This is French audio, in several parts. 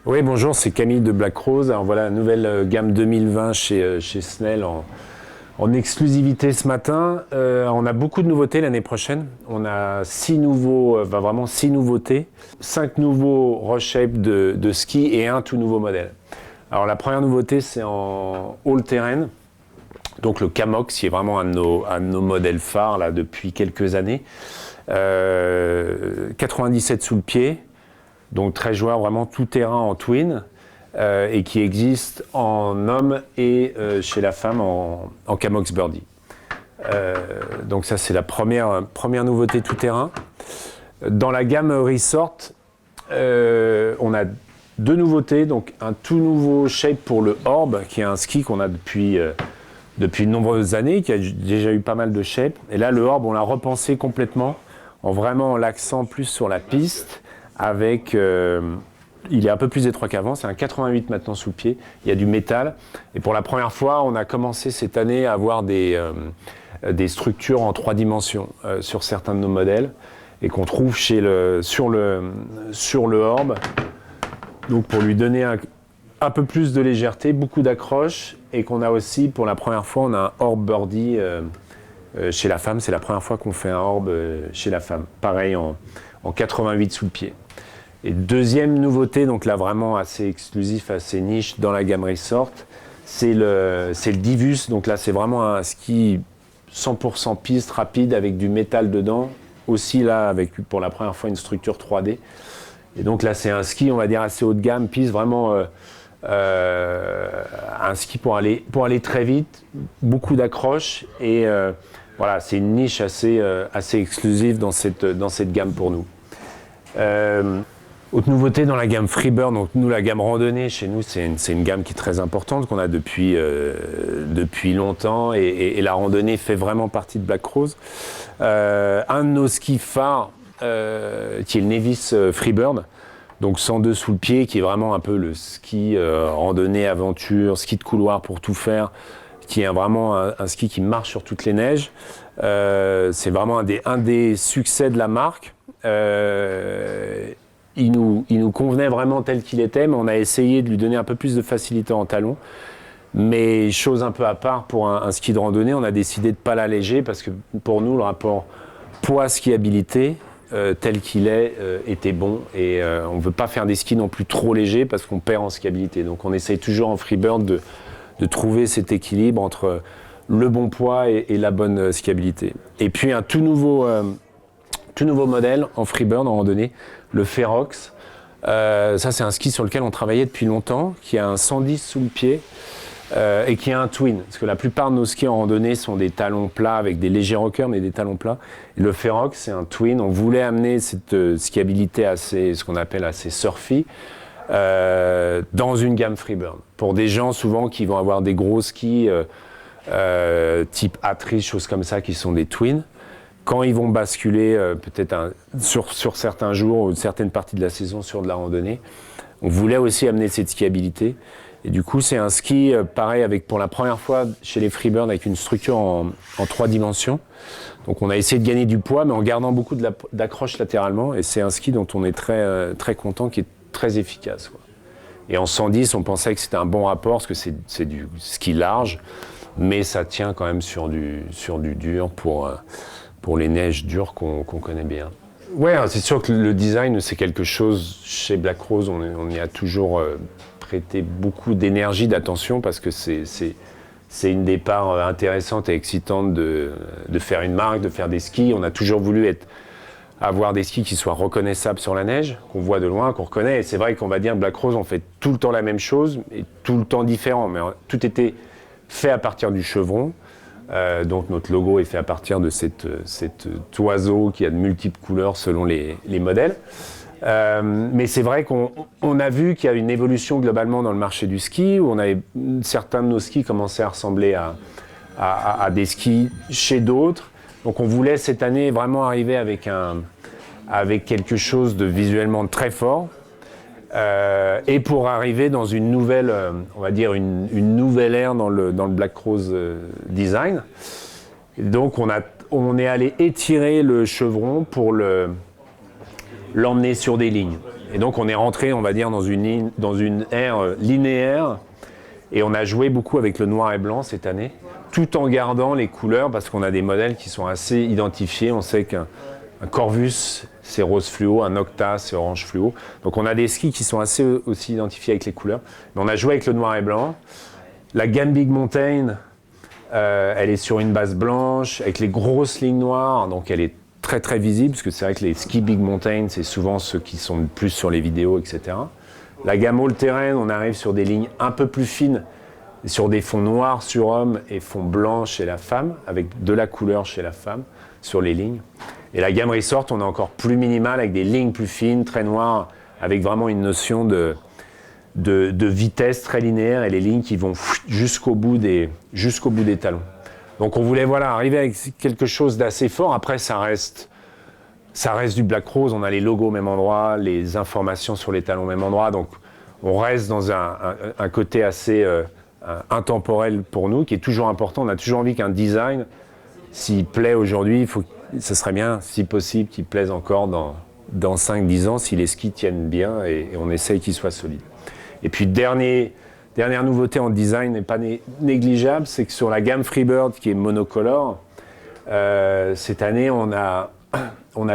Oui, bonjour, c'est Camille de Black Rose. Alors voilà, nouvelle gamme 2020 chez Snell en exclusivité ce matin. On a beaucoup de nouveautés l'année prochaine. On a 6 nouveaux, vraiment 6 nouveautés, 5 nouveaux Rush-Shape de ski et un tout nouveau modèle. Alors la première nouveauté, c'est en all-terrain. Donc le Camox, qui est vraiment un de nos modèles phares là, depuis quelques années. 97 sous le pied. Donc très joueur, vraiment tout terrain en twin, et qui existe en homme et chez la femme en Camox Birdie. Donc ça c'est la première nouveauté tout terrain. Dans la gamme Resort, on a deux nouveautés, donc un tout nouveau shape pour le Orb, qui est un ski qu'on a depuis de nombreuses années, qui a déjà eu pas mal de shapes. Et là le Orb, on l'a repensé complètement, en vraiment l'accent plus sur la piste, avec, il est un peu plus étroit qu'avant, c'est un 88 maintenant sous le pied, il y a du métal, et pour la première fois, on a commencé cette année à avoir des structures en 3 dimensions sur certains de nos modèles, et qu'on trouve sur le Orb, donc pour lui donner un peu plus de légèreté, beaucoup d'accroche, et qu'on a aussi, pour la première fois, on a un Orb Birdie chez la femme, c'est la première fois qu'on fait un Orb chez la femme, pareil en 88 sous le pied. Et deuxième nouveauté, donc là vraiment assez exclusif, assez niche dans la gamme Resort, c'est le Divus. Donc là c'est vraiment un ski 100% piste rapide avec du métal dedans, aussi là avec pour la première fois une structure 3D. Et donc là c'est un ski on va dire assez haut de gamme, piste vraiment un ski pour aller très vite, beaucoup d'accroche et voilà, c'est une niche assez exclusive dans cette gamme pour nous. Autre nouveauté dans la gamme Freebird, donc nous la gamme randonnée chez nous c'est une gamme qui est très importante qu'on a depuis longtemps et la randonnée fait vraiment partie de Black Rose. Un de nos skis phares qui est le Nevis Freebird, donc 102 sous le pied, qui est vraiment un peu le ski randonnée aventure, ski de couloir pour tout faire, qui est vraiment un ski qui marche sur toutes les neiges. C'est vraiment un des succès de la marque. Il nous convenait vraiment tel qu'il était, mais on a essayé de lui donner un peu plus de facilité en talon. Mais chose un peu à part, pour un ski de randonnée, on a décidé de ne pas l'alléger parce que pour nous, le rapport poids-skiabilité, tel qu'il est, était bon. Et on ne veut pas faire des skis non plus trop légers parce qu'on perd en skiabilité. Donc on essaye toujours en Freebird de trouver cet équilibre entre le bon poids et la bonne skiabilité. Et puis un tout nouveau modèle en Freebird, en randonnée, le Ferox. Ça, c'est un ski sur lequel on travaillait depuis longtemps, qui a un 110 sous le pied et qui a un twin. Parce que la plupart de nos skis en randonnée sont des talons plats avec des légers rockers, mais des talons plats. Et le Ferox, c'est un twin. On voulait amener cette skiabilité ce qu'on appelle assez surfy, dans une gamme Freebird. Pour des gens, souvent, qui vont avoir des gros skis type Atris, choses comme ça, qui sont des twins. Quand ils vont basculer peut-être sur certains jours ou certaines parties de la saison sur de la randonnée, on voulait aussi amener cette skiabilité. Et du coup, c'est un ski pareil avec pour la première fois chez les Freebird avec une structure en 3 dimensions. Donc on a essayé de gagner du poids, mais en gardant beaucoup d'accroche latéralement. Et c'est un ski dont on est très, très content, qui est très efficace, quoi. Et en 110, on pensait que c'était un bon rapport parce que c'est du ski large, mais ça tient quand même sur du dur pour les neiges dures qu'on connaît bien. Ouais, c'est sûr que le design, c'est quelque chose, chez Black Rose, on y a toujours prêté beaucoup d'énergie, d'attention, parce que c'est une des parts intéressantes et excitantes de faire une marque, de faire des skis. On a toujours voulu avoir des skis qui soient reconnaissables sur la neige, qu'on voit de loin, qu'on reconnaît. Et c'est vrai qu'on va dire Black Rose, on fait tout le temps la même chose, et tout le temps différent. Mais tout était fait à partir du chevron. Donc notre logo est fait à partir de cet oiseau qui a de multiples couleurs selon les modèles. Mais c'est vrai qu'on a vu qu'il y a une évolution globalement dans le marché du ski, où certains de nos skis commençaient à ressembler à des skis chez d'autres. Donc on voulait cette année vraiment arriver avec quelque chose de visuellement très fort. Et pour arriver dans une nouvelle, on va dire une nouvelle ère dans le Black Rose design. Et donc on est allé étirer le chevron pour l'emmener sur des lignes. Et donc on est rentré, on va dire, dans une ère linéaire. Et on a joué beaucoup avec le noir et blanc cette année, tout en gardant les couleurs, parce qu'on a des modèles qui sont assez identifiés. On sait qu'un Corvus, c'est rose fluo, un Octa, c'est orange fluo. Donc on a des skis qui sont assez aussi identifiés avec les couleurs. Mais on a joué avec le noir et blanc. La gamme Big Mountain, elle est sur une base blanche, avec les grosses lignes noires, donc elle est très très visible, parce que c'est vrai que les skis Big Mountain, c'est souvent ceux qui sont le plus sur les vidéos, etc. La gamme All Terrain, on arrive sur des lignes un peu plus fines, sur des fonds noirs sur homme et fonds blancs chez la femme, avec de la couleur chez la femme sur les lignes. Et la gamme Resort, on est encore plus minimal, avec des lignes plus fines, très noires, avec vraiment une notion de vitesse très linéaire et les lignes qui vont jusqu'au bout des talons. Donc on voulait arriver avec quelque chose d'assez fort. Après, ça reste du Black Rose, on a les logos au même endroit, les informations sur les talons au même endroit, donc on reste dans un côté assez intemporel pour nous, qui est toujours important. On a toujours envie qu'un design, s'il plaît aujourd'hui, ce serait bien, si possible, qu'il plaise encore dans 5-10 ans, si les skis tiennent bien, et on essaye qu'ils soient solides. Et puis dernière nouveauté en design, n'est pas négligeable, c'est que sur la gamme Freebird, qui est monocolore, cette année, on a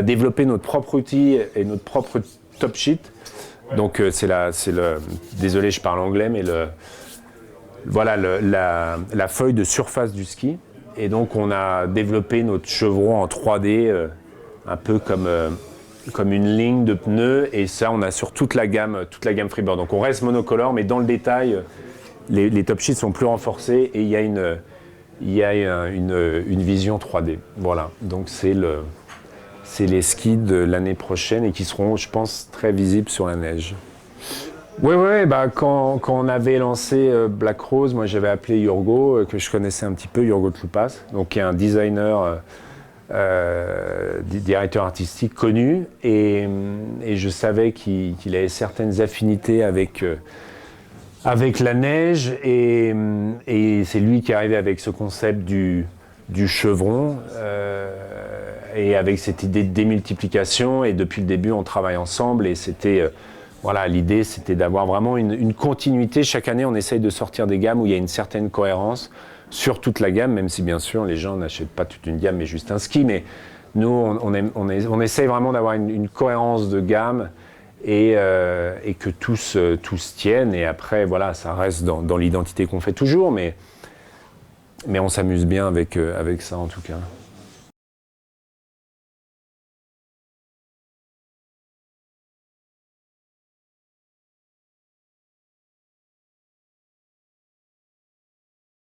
développé notre propre outil et notre propre top sheet. Donc désolé, je parle anglais, mais la feuille de surface du ski. Et donc on a développé notre chevron en 3D, un peu comme une ligne de pneus. Et ça, on a sur toute la gamme Freebird. Donc on reste monocolore, mais dans le détail, les top sheets sont plus renforcés et il y a une vision 3D. Voilà. Donc c'est les skis de l'année prochaine et qui seront, je pense, très visibles sur la neige. Oui, quand on avait lancé Black Rose, moi j'avais appelé Yurgo, que je connaissais un petit peu, Yurgo Tloupas, donc qui est un designer, directeur artistique connu, et je savais qu'il avait certaines affinités avec la neige, et c'est lui qui est arrivé avec ce concept du chevron, et avec cette idée de démultiplication, et depuis le début on travaille ensemble, et c'était l'idée c'était d'avoir vraiment une continuité. Chaque année on essaye de sortir des gammes où il y a une certaine cohérence sur toute la gamme, même si bien sûr les gens n'achètent pas toute une gamme mais juste un ski, mais nous on essaye vraiment d'avoir une cohérence de gamme, et que tous tiennent, et après ça reste dans l'identité qu'on fait toujours, mais on s'amuse bien avec ça en tout cas.